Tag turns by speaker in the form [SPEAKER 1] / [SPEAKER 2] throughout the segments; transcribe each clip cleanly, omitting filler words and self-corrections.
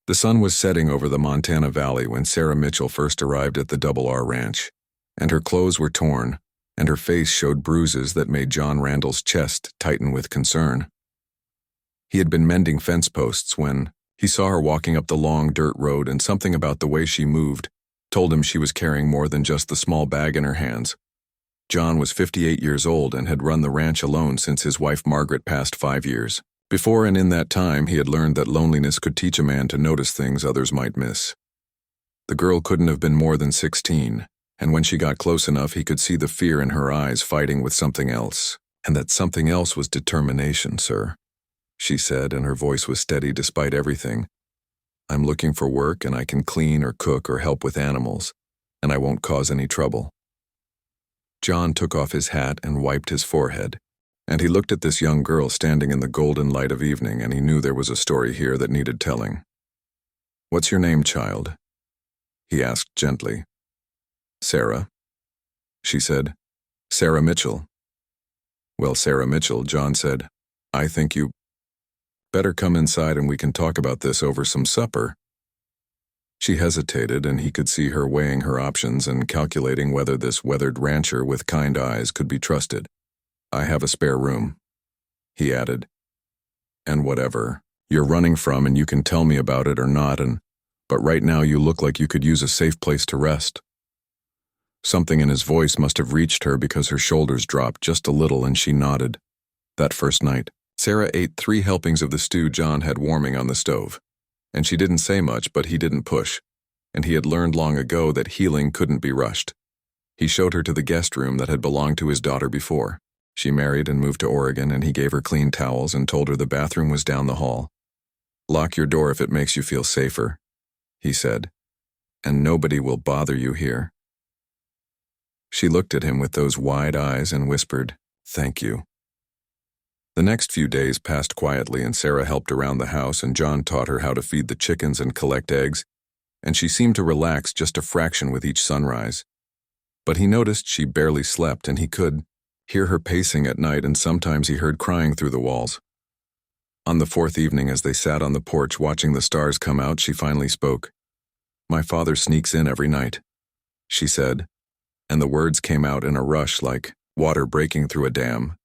[SPEAKER 1] The sun was setting over the Montana Valley when Sarah Mitchell first arrived at the Double R Ranch, and her clothes were torn, and her face showed bruises that made John Randall's chest tighten with concern. He had been mending fence posts when he saw her walking up the long dirt road, and something about the way she moved told him she was carrying more than just the small bag in her hands. John was 58 years old and had run the ranch alone since his wife Margaret passed 5 years. Before and in that time, he had learned that loneliness could teach a man to notice things others might miss. The girl couldn't have been more than 16, and when she got close enough, he could see the fear in her eyes fighting with something else, and that something else was determination, sir, she said, and her voice was steady despite everything. I'm looking for work, and I can clean or cook or help with animals, and I won't cause any trouble. John took off his hat and wiped his forehead, and he looked at this young girl standing in the golden light of evening, and he knew there was a story here that needed telling. "What's your name, child?" he asked gently. "Sarah," she said. "Sarah Mitchell." "Well, Sarah Mitchell," John said, "I think you better come inside and we can talk about this over some supper." She hesitated, and he could see her weighing her options and calculating whether this weathered rancher with kind eyes could be trusted. "I have a spare room," he added. "And whatever you're running from, and you can tell me about it or not, but right now you look like you could use a safe place to rest." Something in his voice must have reached her because her shoulders dropped just a little and she nodded. That first night, Sarah ate 3 helpings of the stew John had warming on the stove. And she didn't say much, but he didn't push, and he had learned long ago that healing couldn't be rushed. He showed her to the guest room that had belonged to his daughter before. She married and moved to Oregon, and he gave her clean towels and told her the bathroom was down the hall. "Lock your door if it makes you feel safer," he said, "and nobody will bother you here." She looked at him with those wide eyes and whispered, "Thank you." The next few days passed quietly, and Sarah helped around the house, and John taught her how to feed the chickens and collect eggs, and she seemed to relax just a fraction with each sunrise. But he noticed she barely slept, and he could hear her pacing at night, and sometimes he heard crying through the walls. On the 4th evening, as they sat on the porch watching the stars come out, she finally spoke. "My father sneaks in every night," she said, and the words came out in a rush like water breaking through a dam.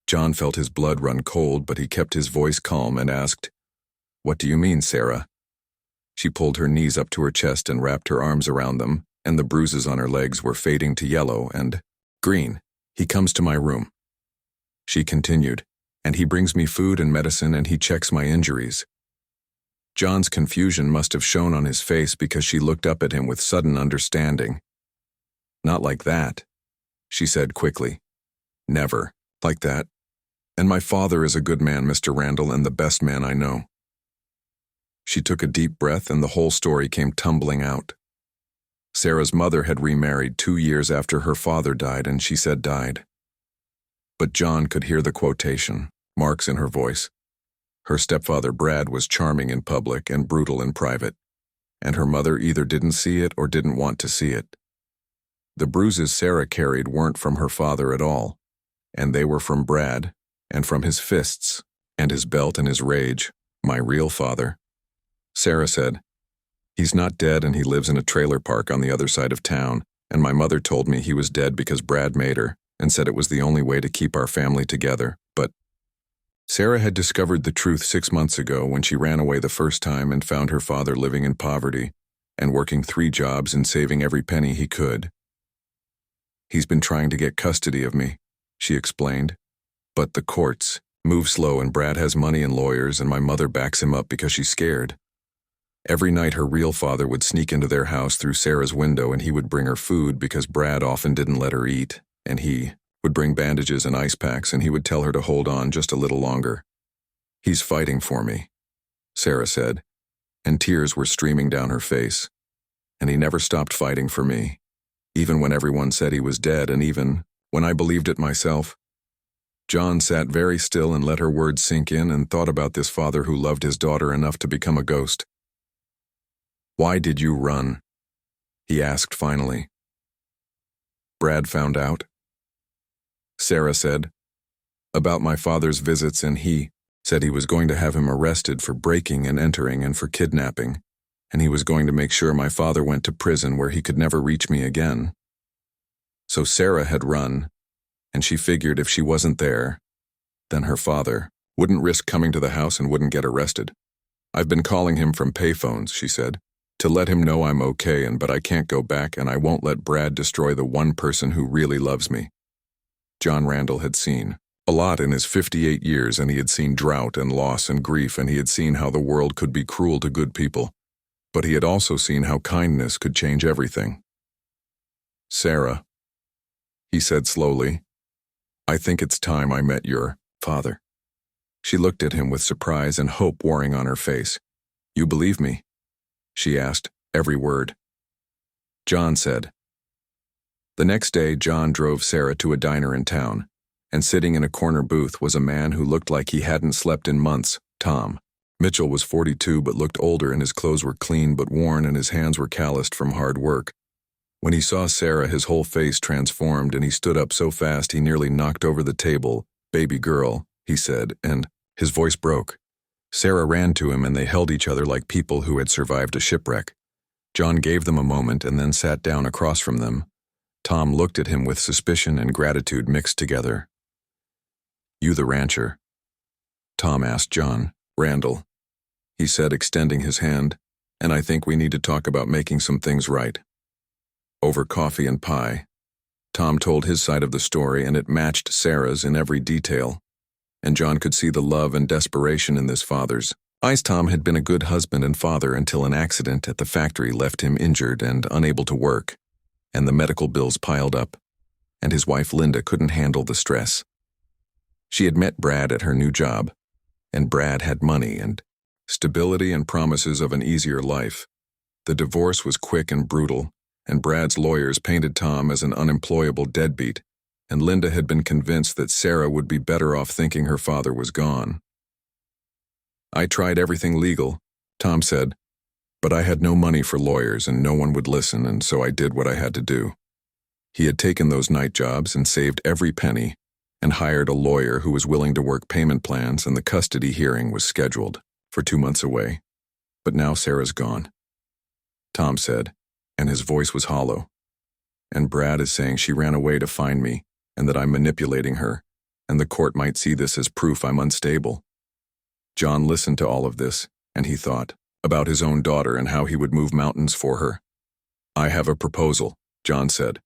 [SPEAKER 1] John felt his blood run cold, but he kept his voice calm and asked, "What do you mean, Sarah?" She pulled her knees up to her chest and wrapped her arms around them, and the bruises on her legs were fading to yellow and green. "He comes to my room," she continued, "and he brings me food and medicine, and he checks my injuries." John's confusion must have shown on his face because she looked up at him with sudden understanding. "Not like that," she said quickly. "Never like that. And my father is a good man, Mr. Randall, and the best man I know." She took a deep breath, and the whole story came tumbling out. Sarah's mother had remarried 2 years after her father died, and she said died. But John could hear the quotation marks in her voice. Her stepfather Brad was charming in public and brutal in private, and her mother either didn't see it or didn't want to see it. The bruises Sarah carried weren't from her father at all, and they were from Brad, and from his fists, and his belt and his rage, my real father. Sarah said, "He's not dead, and he lives in a trailer park on the other side of town, and my mother told me he was dead because Brad made her, and said it was the only way to keep our family together, but..." Sarah had discovered the truth 6 months ago when she ran away the first time and found her father living in poverty and working 3 jobs and saving every penny he could. "He's been trying to get custody of me," she explained, "but the courts move slow, and Brad has money and lawyers, and my mother backs him up because she's scared." Every night her real father would sneak into their house through Sarah's window, and he would bring her food because Brad often didn't let her eat, and he would bring bandages and ice packs, and he would tell her to hold on just a little longer. "He's fighting for me," Sarah said, and tears were streaming down her face. "And he never stopped fighting for me, even when everyone said he was dead, and even when I believed it myself." John sat very still and let her words sink in and thought about this father who loved his daughter enough to become a ghost. "Why did you run?" he asked finally. "Brad found out," Sarah said, "about my father's visits, and he said he was going to have him arrested for breaking and entering and for kidnapping, and he was going to make sure my father went to prison where he could never reach me again. So Sarah had run, and she figured if she wasn't there, then her father wouldn't risk coming to the house and wouldn't get arrested. I've been calling him from payphones, she said, to let him know I'm okay but I can't go back and I won't let Brad destroy the one person who really loves me. John Randall had seen a lot in his 58 years, and he had seen drought and loss and grief, and he had seen how the world could be cruel to good people. But he had also seen how kindness could change everything. Sarah, he said slowly, I think it's time I met your father. She looked at him with surprise and hope warring on her face. You believe me? She asked, every word. John said. The next day, John drove Sarah to a diner in town, and sitting in a corner booth was a man who looked like he hadn't slept in months, Tom. Mitchell was 42 but looked older, and his clothes were clean but worn and his hands were calloused from hard work. When he saw Sarah, his whole face transformed, and he stood up so fast he nearly knocked over the table. Baby girl, he said, and his voice broke. Sarah ran to him and they held each other like people who had survived a shipwreck. John gave them a moment and then sat down across from them. Tom looked at him with suspicion and gratitude mixed together. You the rancher? Tom asked John. Randall, he said, extending his hand, and I think we need to talk about making some things right. Over coffee and pie. Tom told his side of the story, and it matched Sarah's in every detail. And John could see the love and desperation in this father's eyes. Tom had been a good husband and father until an accident at the factory left him injured and unable to work, and the medical bills piled up, and his wife Linda couldn't handle the stress. She had met Brad at her new job, and Brad had money and stability and promises of an easier life. The divorce was quick and brutal, and Brad's lawyers painted Tom as an unemployable deadbeat, and Linda had been convinced that Sarah would be better off thinking her father was gone. I tried everything legal, Tom said, but I had no money for lawyers and no one would listen, and so I did what I had to do. He had taken those night jobs and saved every penny and hired a lawyer who was willing to work payment plans, and the custody hearing was scheduled for 2 months away. But now Sarah's gone, Tom said, and his voice was hollow. And Brad is saying she ran away to find me, and that I'm manipulating her, and the court might see this as proof I'm unstable. John listened to all of this, and he thought about his own daughter and how he would move mountains for her. I have a proposal, John said.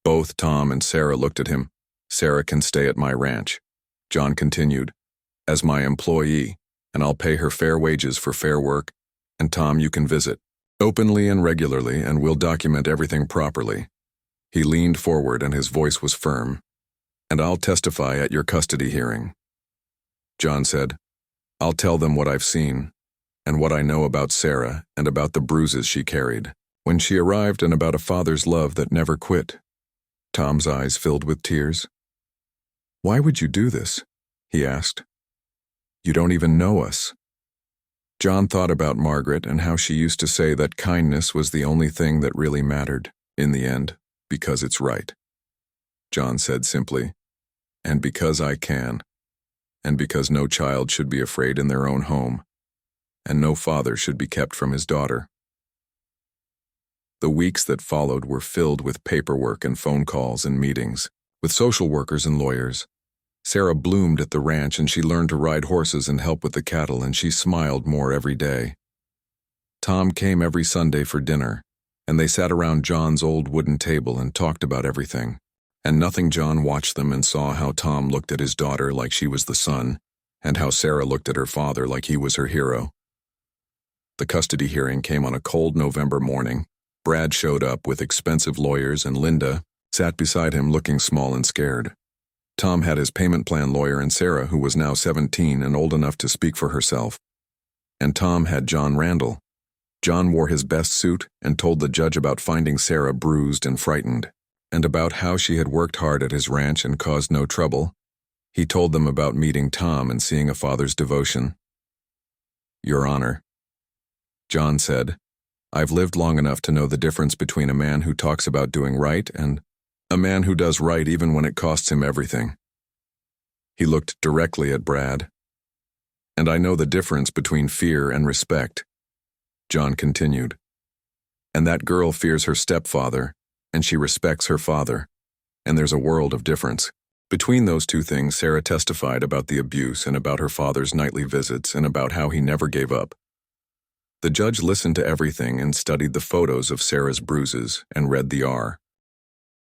[SPEAKER 1] Both Tom and Sarah looked at him. Sarah can stay at my ranch, John continued, as my employee, and I'll pay her fair wages for fair work, and Tom, you can visit openly and regularly, and we'll document everything properly. He leaned forward and his voice was firm. And I'll testify at your custody hearing. John said, I'll tell them what I've seen, and what I know about Sarah and about the bruises she carried when she arrived, and about a father's love that never quit. Tom's eyes filled with tears. Why would you do this? He asked. You don't even know us. John thought about Margaret and how she used to say that kindness was the only thing that really mattered, in the end, because it's right. John said simply, and because I can, and because no child should be afraid in their own home, and no father should be kept from his daughter. The weeks that followed were filled with paperwork and phone calls and meetings, with social workers and lawyers. Sarah bloomed at the ranch, and she learned to ride horses and help with the cattle, and she smiled more every day. Tom came every Sunday for dinner, and they sat around John's old wooden table and talked about everything. And nothing. John watched them and saw how Tom looked at his daughter like she was the sun, and how Sarah looked at her father like he was her hero. The custody hearing came on a cold November morning. Brad showed up with expensive lawyers, and Linda sat beside him looking small and scared. Tom had his payment plan lawyer, and Sarah, who was now 17 and old enough to speak for herself. And Tom had John Randall. John wore his best suit and told the judge about finding Sarah bruised and frightened, and about how she had worked hard at his ranch and caused no trouble. He told them about meeting Tom and seeing a father's devotion. Your Honor, John said, I've lived long enough to know the difference between a man who talks about doing right and a man who does right even when it costs him everything. He looked directly at Brad. And I know the difference between fear and respect. John continued. And that girl fears her stepfather, and she respects her father. And there's a world of difference. Between those two things, Sarah testified about the abuse and about her father's nightly visits and about how he never gave up. The judge listened to everything and studied the photos of Sarah's bruises and read the R.